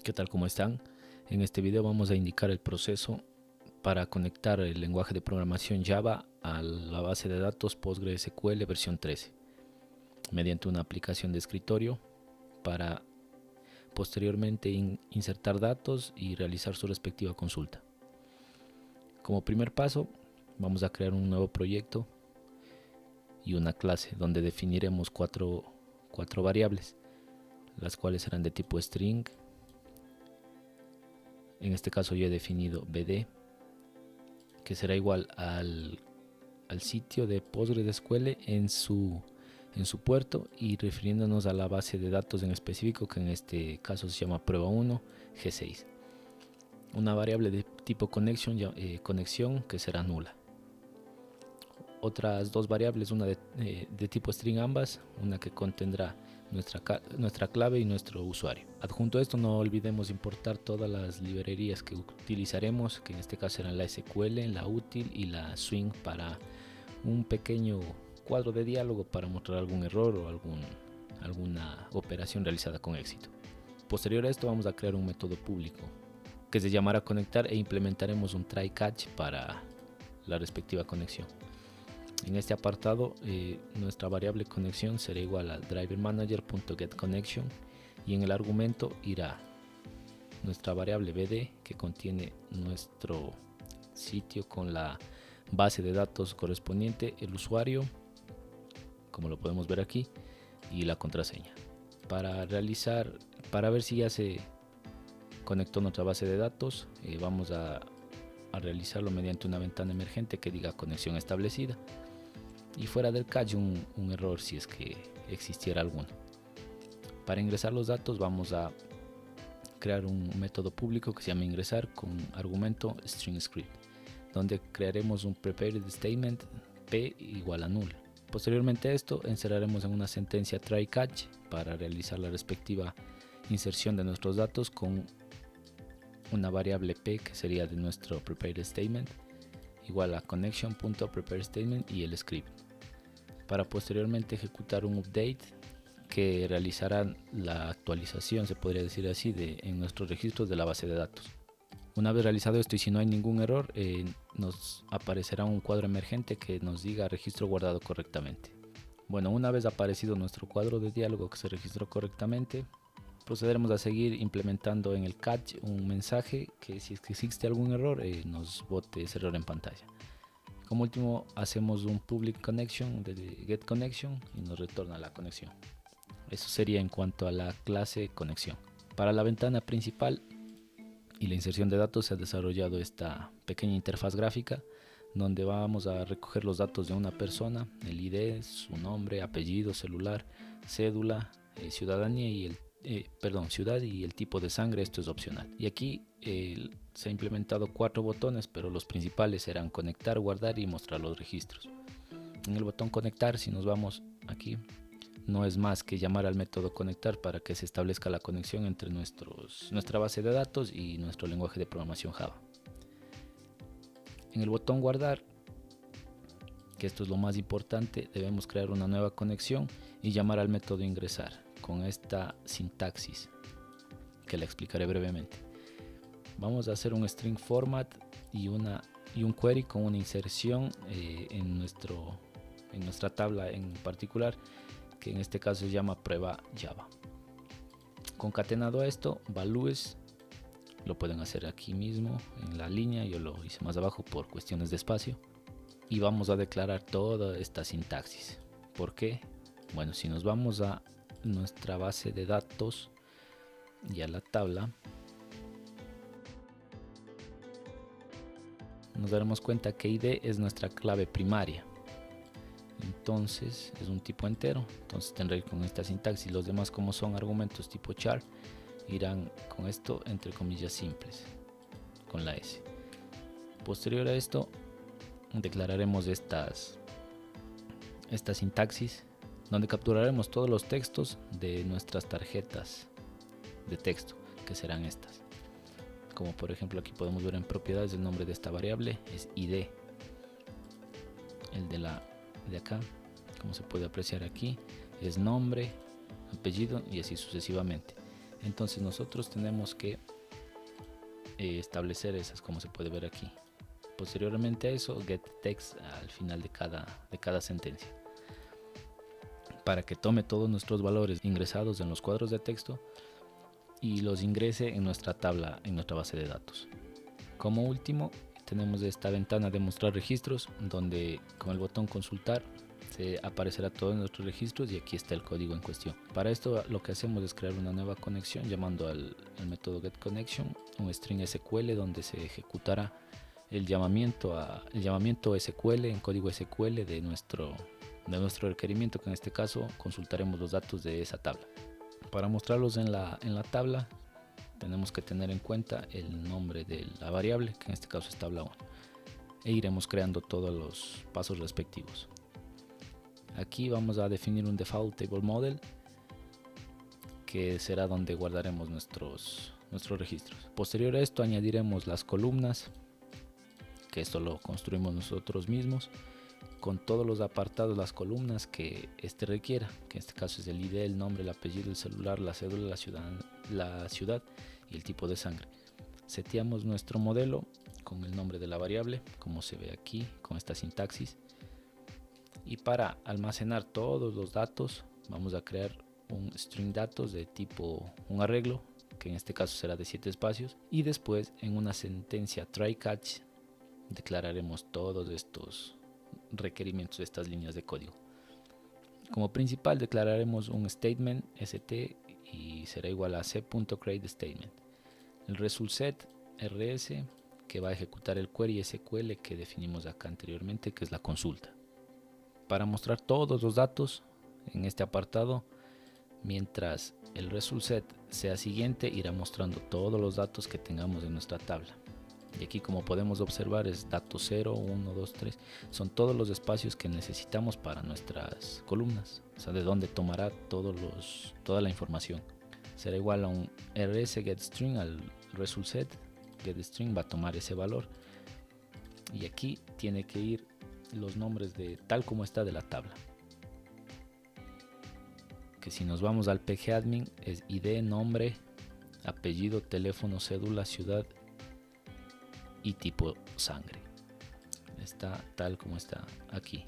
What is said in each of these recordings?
¿Qué tal? ¿Cómo están? En este video vamos a indicar el proceso para conectar el lenguaje de programación Java a la base de datos PostgreSQL versión 13 mediante una aplicación de escritorio para posteriormente insertar datos y realizar su respectiva consulta. Como primer paso vamos a crear un nuevo proyecto y una clase donde definiremos cuatro variables, las cuales serán de tipo string. En este caso yo he definido bd, que será igual al sitio de PostgreSQL en su puerto, y refiriéndonos a la base de datos en específico, que en este caso se llama prueba1 G6. Una variable de tipo conexión que será nula. Otras dos variables, una de tipo string ambas, una que contendrá nuestra clave y nuestro usuario. Adjunto a esto no olvidemos importar todas las librerías que utilizaremos, que en este caso serán la SQL, la util y la swing, para un pequeño cuadro de diálogo para mostrar algún error o alguna operación realizada con éxito. Posterior a esto vamos a crear un método público que se llamará conectar e implementaremos un try catch para la respectiva conexión. En este apartado nuestra variable conexión será igual a drivermanager.getConnection, y en el argumento irá nuestra variable bd, que contiene nuestro sitio con la base de datos correspondiente, el usuario, como lo podemos ver aquí, y la contraseña. Para ver si ya se conectó nuestra base de datos, vamos a realizarlo mediante una ventana emergente que diga conexión establecida, y fuera del catch un error si es que existiera alguno. Para ingresar los datos vamos a crear un método público que se llama ingresar con argumento string script, donde crearemos un prepared statement p igual a null. Posteriormente a esto encerraremos en una sentencia try catch para realizar la respectiva inserción de nuestros datos con una variable p que sería de nuestro prepared statement igual a connection.preparedStatement y el script, para posteriormente ejecutar un update que realizará la actualización, se podría decir así, en nuestros registros de la base de datos. Una vez realizado esto y si no hay ningún error, nos aparecerá un cuadro emergente que nos diga registro guardado correctamente. Bueno, una vez aparecido nuestro cuadro de diálogo que se registró correctamente, procederemos a seguir implementando en el catch un mensaje que, si es que existe algún error, nos bote ese error en pantalla. Como último hacemos un public connection de getConnection y nos retorna la conexión. Eso sería en cuanto a la clase conexión. Para la ventana principal y la inserción de datos se ha desarrollado esta pequeña interfaz gráfica donde vamos a recoger los datos de una persona, el ID, su nombre, apellido, celular, cédula, ciudadanía y ciudad y el tipo de sangre. Esto es opcional. Y aquí se ha implementado 4 botones, pero los principales serán conectar, guardar y mostrar los registros. En el botón conectar, si nos vamos aquí, no es más que llamar al método conectar para que se establezca la conexión entre nuestra base de datos y nuestro lenguaje de programación Java. En el botón guardar, que esto es lo más importante, debemos crear una nueva conexión y llamar al método ingresar con esta sintaxis que la explicaré brevemente. Vamos a hacer un string format y un query con una inserción en nuestra tabla en particular, que en este caso se llama prueba Java. Concatenado a esto, values, lo pueden hacer aquí mismo en la línea, yo lo hice más abajo por cuestiones de espacio, y vamos a declarar toda esta sintaxis. ¿Por qué? Bueno, si nos vamos a nuestra base de datos y a la tabla, nos daremos cuenta que ID es nuestra clave primaria, entonces es un tipo entero, entonces tendré con esta sintaxis. Los demás, como son argumentos tipo char, irán con esto entre comillas simples con la S. Posterior a esto declararemos esta sintaxis donde capturaremos todos los textos de nuestras tarjetas de texto, que serán estas. Como por ejemplo aquí podemos ver en propiedades, el nombre de esta variable es ID. El de acá, como se puede apreciar aquí, es nombre, apellido y así sucesivamente. Entonces nosotros tenemos que establecer esas, como se puede ver aquí. Posteriormente a eso, get text al final de cada sentencia, para que tome todos nuestros valores ingresados en los cuadros de texto y los ingrese en nuestra tabla, en nuestra base de datos. Como último, tenemos esta ventana de mostrar registros, donde con el botón consultar se aparecerá todos nuestros registros y aquí está el código en cuestión. Para esto lo que hacemos es crear una nueva conexión llamando al método getConnection un string SQL, donde se ejecutará el llamamiento SQL en código SQL de nuestro requerimiento, que en este caso consultaremos los datos de esa tabla. Para mostrarlos en la tabla tenemos que tener en cuenta el nombre de la variable, que en este caso es tabla 1, e iremos creando todos los pasos respectivos. Aquí vamos a definir un default table model, que será donde guardaremos nuestros registros. Posterior a esto añadiremos las columnas, que esto lo construimos nosotros mismos, con todos los apartados, las columnas que este requiera, que en este caso es el ID, el nombre, el apellido, el celular, la cédula, la ciudad y el tipo de sangre. Seteamos nuestro modelo con el nombre de la variable, como se ve aquí con esta sintaxis, y para almacenar todos los datos vamos a crear un string datos de tipo un arreglo, que en este caso será de 7 espacios, y después en una sentencia try catch declararemos todos estos requerimientos de estas líneas de código. Como principal declararemos un statement st y será igual a c.createStatement. El result set rs, que va a ejecutar el query SQL que definimos acá anteriormente, que es la consulta. Para mostrar todos los datos en este apartado, mientras el result set sea siguiente, irá mostrando todos los datos que tengamos en nuestra tabla. Y aquí, como podemos observar, es datos 0, 1, 2, 3. Son todos los espacios que necesitamos para nuestras columnas. O sea, de donde tomará toda la información. Será igual a un rs getString al result set. GetString va a tomar ese valor. Y aquí tiene que ir los nombres de tal como está de la tabla. Que si nos vamos al pgadmin es ID, nombre, apellido, teléfono, cédula, ciudad y tipo sangre. Está tal como está aquí.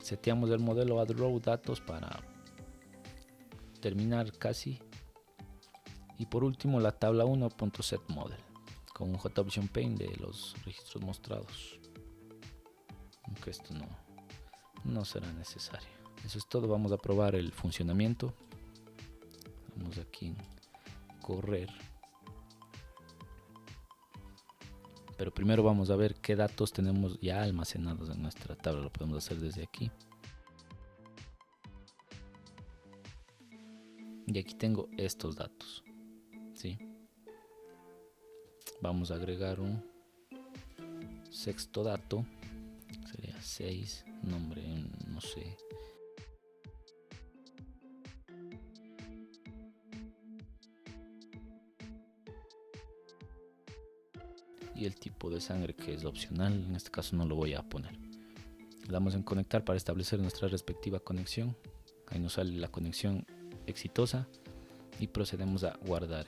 Seteamos el modelo addRow datos para terminar casi. Y por último la tabla 1.setModel con un JOptionPaint de los registros mostrados. Aunque esto no será necesario. Eso es todo. Vamos a probar el funcionamiento. Vamos aquí en correr. Pero primero vamos a ver qué datos tenemos ya almacenados en nuestra tabla. Lo podemos hacer desde aquí. Y aquí tengo estos datos. ¿Sí? Vamos a agregar un sexto dato. Sería 6. Nombre, no sé. Y el tipo de sangre, que es opcional, en este caso no lo voy a poner. Le damos en conectar para establecer nuestra respectiva conexión. Ahí nos sale la conexión exitosa y procedemos a guardar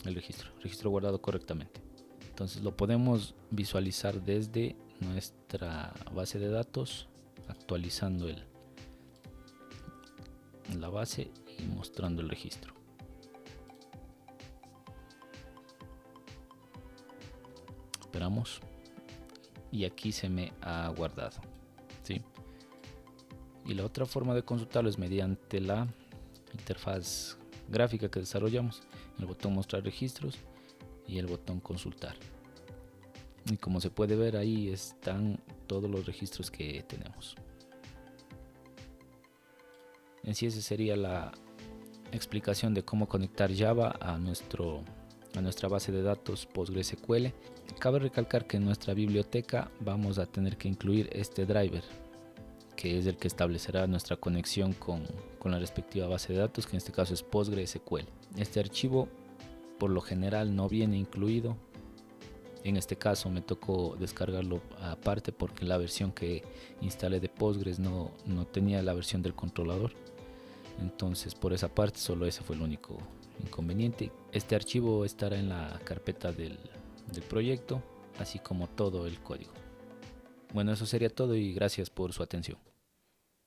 el registro guardado correctamente. Entonces lo podemos visualizar desde nuestra base de datos, actualizando la base y mostrando el registro. Esperamos y aquí se me ha guardado, ¿sí? Y la otra forma de consultarlo es mediante la interfaz gráfica que desarrollamos, el botón mostrar registros y el botón consultar. Y como se puede ver, ahí están todos los registros que tenemos. En sí, esa sería la explicación de cómo conectar Java a nuestra base de datos PostgreSQL. Cabe recalcar que en nuestra biblioteca vamos a tener que incluir este driver, que es el que establecerá nuestra conexión con la respectiva base de datos, que en este caso es PostgreSQL. Este archivo por lo general no viene incluido. En este caso me tocó descargarlo aparte porque la versión que instalé de Postgres no tenía la versión del controlador. Entonces por esa parte solo ese fue el único inconveniente. Este archivo estará en la carpeta del proyecto, así como todo el código. Bueno, eso sería todo y gracias por su atención.